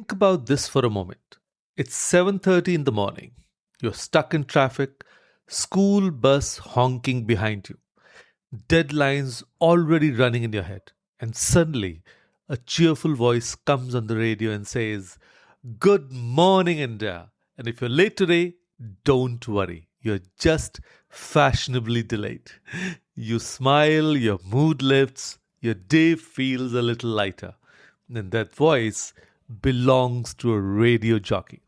Think about this for a moment. It's 7:30 in the morning. You're stuck in traffic, school bus honking behind you, deadlines already running in your head, and suddenly a cheerful voice comes on the radio and says, "Good morning, India." And if you're late today, don't worry. You're just fashionably delayed. You smile, your mood lifts, your day feels a little lighter. And that voice belongs to a radio jockey.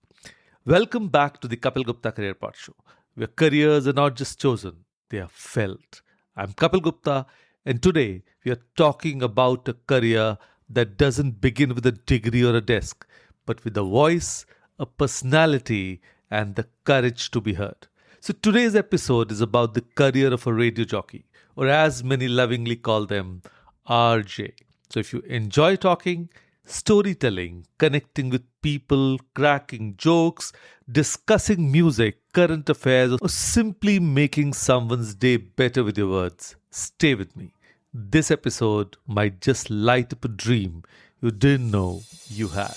Welcome back to the Kapeel Gupta Career PodShow, where careers are not just chosen, they are felt. I'm Kapeel Gupta, and today we are talking about a career that doesn't begin with a degree or a desk, but with a voice, a personality, and the courage to be heard. So today's episode is about the career of a radio jockey, or as many lovingly call them, RJ. So if you enjoy talking, storytelling, connecting with people, cracking jokes, discussing music, current affairs, or simply making someone's day better with your words, stay with me. This episode might just light up a dream you didn't know you had.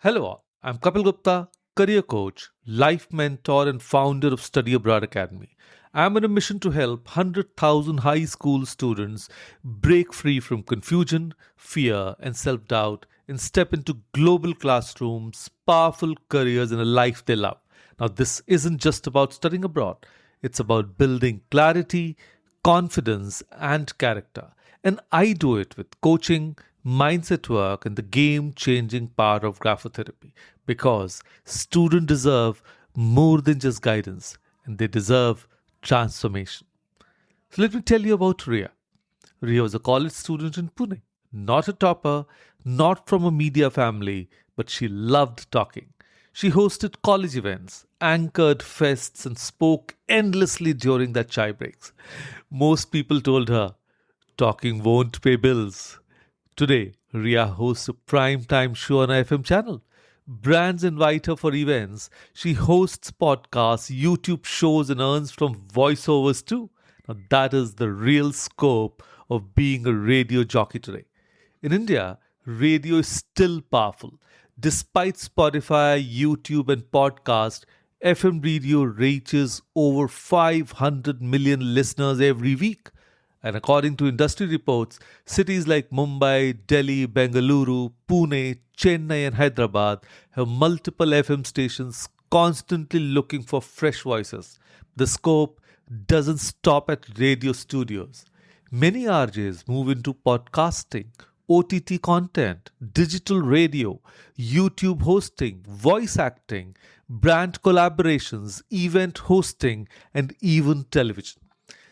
Hello all, I'm Kapeel Gupta, career coach, life mentor and founder of Study Abroad Academy. I'm on a mission to help 100,000 high school students break free from confusion, fear and self-doubt and step into global classrooms, powerful careers and a life they love. Now this isn't just about studying abroad, it's about building clarity, confidence and character. And I do it with coaching, mindset work, and the game changing power of graphotherapy because students deserve more than just guidance and they deserve transformation. So let me tell you about Ria. Ria was a college student in Pune, not a topper, not from a media family, but she loved talking. She hosted college events, anchored fests, and spoke endlessly during their chai breaks. Most people told her, "Talking won't pay bills." Today, Ria hosts a primetime show on a FM channel. Brands invite her for events. She hosts podcasts, YouTube shows, and earns from voiceovers too. Now, that is the real scope of being a radio jockey today. In India, radio is still powerful. Despite Spotify, YouTube, and podcast, FM radio reaches over 500 million listeners every week. And according to industry reports, cities like Mumbai, Delhi, Bengaluru, Pune, Chennai, and Hyderabad have multiple FM stations constantly looking for fresh voices. The scope doesn't stop at radio studios. Many RJs move into podcasting, OTT content, digital radio, YouTube hosting, voice acting, brand collaborations, event hosting, and even television.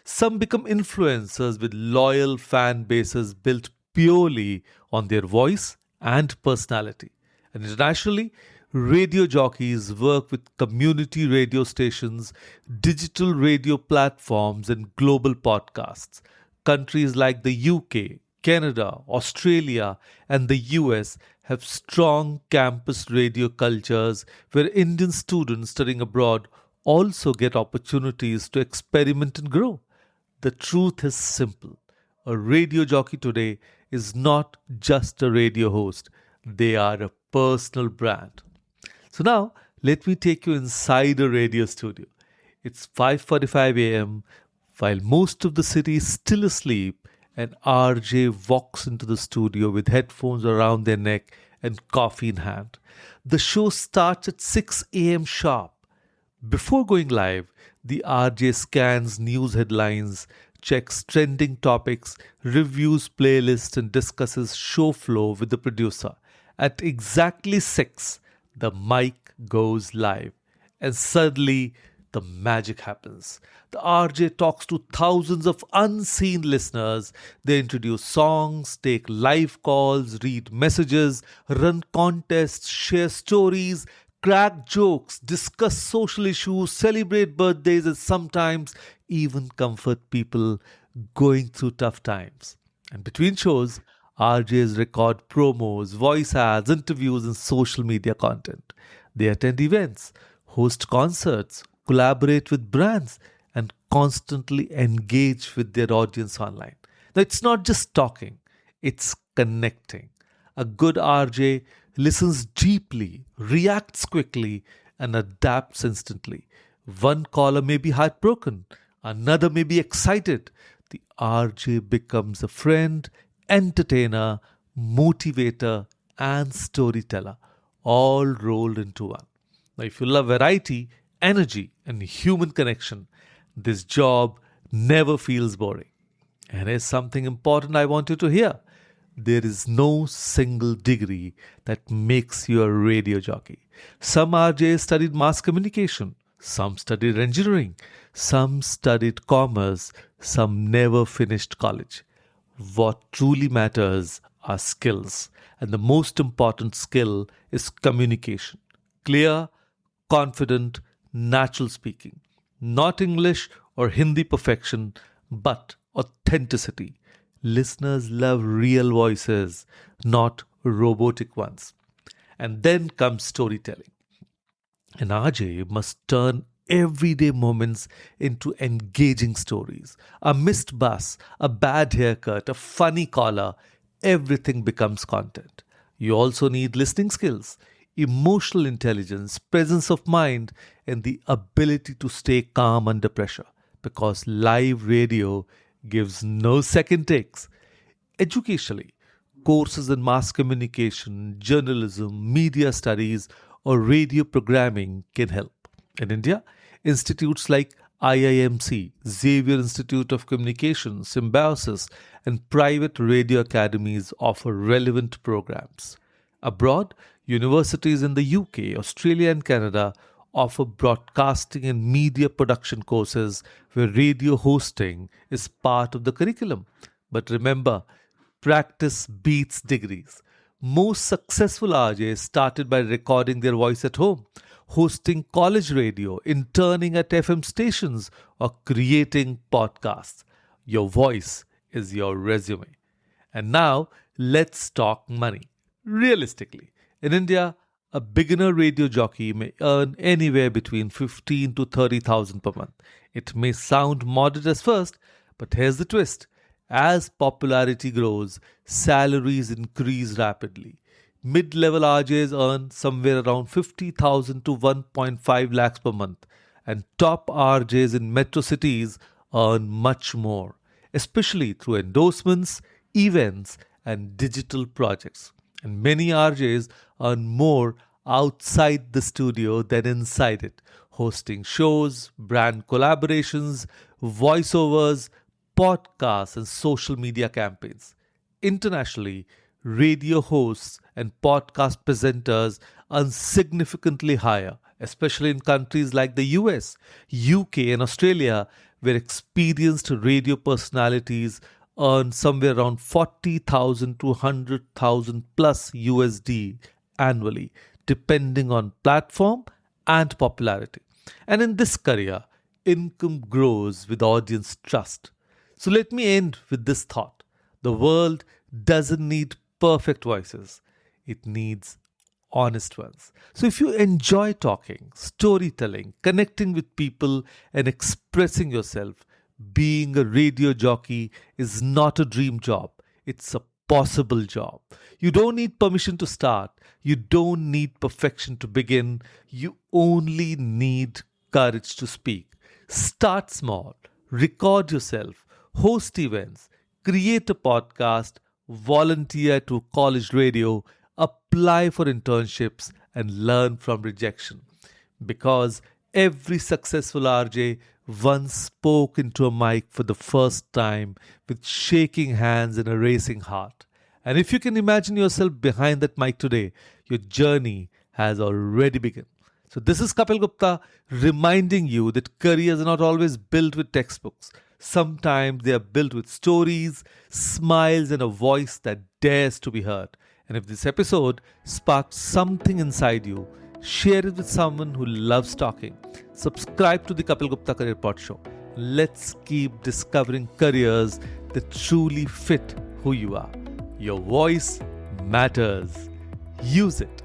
Some become influencers with loyal fan bases built purely on their voice and personality. And internationally, radio jockeys work with community radio stations, digital radio platforms, and global podcasts. Countries like the UK, Canada, Australia, and the US have strong campus radio cultures where Indian students studying abroad also get opportunities to experiment and grow. The truth is simple. A radio jockey today is not just a radio host. They are a personal brand. So now, let me take you inside a radio studio. It's 5:45 a.m. while most of the city is still asleep and RJ walks into the studio with headphones around their neck and coffee in hand. The show starts at 6 a.m. sharp. Before going live, the RJ scans news headlines, checks trending topics, reviews playlists, and discusses show flow with the producer. At exactly 6, the mic goes live, and suddenly the magic happens. The RJ talks to thousands of unseen listeners. They introduce songs, take live calls, read messages, run contests, share stories, crack jokes, discuss social issues, celebrate birthdays, and sometimes even comfort people going through tough times. And between shows, RJs record promos, voice ads, interviews, and social media content. They attend events, host concerts, collaborate with brands, and constantly engage with their audience online. Now, it's not just talking, it's connecting. A good RJ listens deeply, reacts quickly, and adapts instantly. One caller may be heartbroken, another may be excited. The RJ becomes a friend, entertainer, motivator, and storyteller, all rolled into one. Now, if you love variety, energy, and human connection, this job never feels boring. And here's something important I want you to hear. There is no single degree that makes you a radio jockey. Some RJs studied mass communication, some studied engineering, some studied commerce, some never finished college. What truly matters are skills, and the most important skill is communication. Clear, confident, natural speaking. Not English or Hindi perfection, but authenticity. Listeners love real voices, not robotic ones. And then comes storytelling. An RJ must turn everyday moments into engaging stories. A missed bus, a bad haircut, a funny collar, everything becomes content. You also need listening skills, emotional intelligence, presence of mind, and the ability to stay calm under pressure because live radio gives no second takes. Educationally, courses in mass communication, journalism, media studies, or radio programming can help. In India, institutes like IIMC, Xavier Institute of Communication, Symbiosis, and private radio academies offer relevant programs. Abroad, universities in the UK, Australia, and Canada offer broadcasting and media production courses where radio hosting is part of the curriculum. But remember, practice beats degrees. Most successful RJs started by recording their voice at home, hosting college radio, interning at FM stations, or creating podcasts. Your voice is your resume. And now, let's talk money. Realistically, in India, a beginner radio jockey may earn anywhere between 15 to 30,000 per month. It may sound modest at first, but here's the twist. As popularity grows, salaries increase rapidly. Mid-level RJs earn somewhere around 50,000 to 1.5 lakhs per month, and top RJs in metro cities earn much more, especially through endorsements, events, and digital projects. And many RJs earn more outside the studio than inside it, hosting shows, brand collaborations, voiceovers, podcasts, and social media campaigns. Internationally, radio hosts and podcast presenters earn significantly higher, especially in countries like the US, UK, and Australia, where experienced radio personalities earn somewhere around 40,000 to 100,000 plus USD annually, depending on platform and popularity. And in this career, income grows with audience trust. So let me end with this thought. The world doesn't need perfect voices. It needs honest ones. So if you enjoy talking, storytelling, connecting with people, and expressing yourself, being a radio jockey is not a dream job. It's a possible job. You don't need permission to start. You don't need perfection to begin. You only need courage to speak. Start small. Record yourself. Host events. Create a podcast. Volunteer to college radio. Apply for internships and learn from rejection. Because every successful RJ once spoke into a mic for the first time with shaking hands and a racing heart. And if you can imagine yourself behind that mic today, your journey has already begun. So this is Kapeel Gupta reminding you that careers are not always built with textbooks. Sometimes they are built with stories, smiles, and a voice that dares to be heard. And if this episode sparked something inside you, share it with someone who loves talking. Subscribe to the Kapeel Gupta Career PodShow. Let's keep discovering careers that truly fit who you are. Your voice matters. Use it.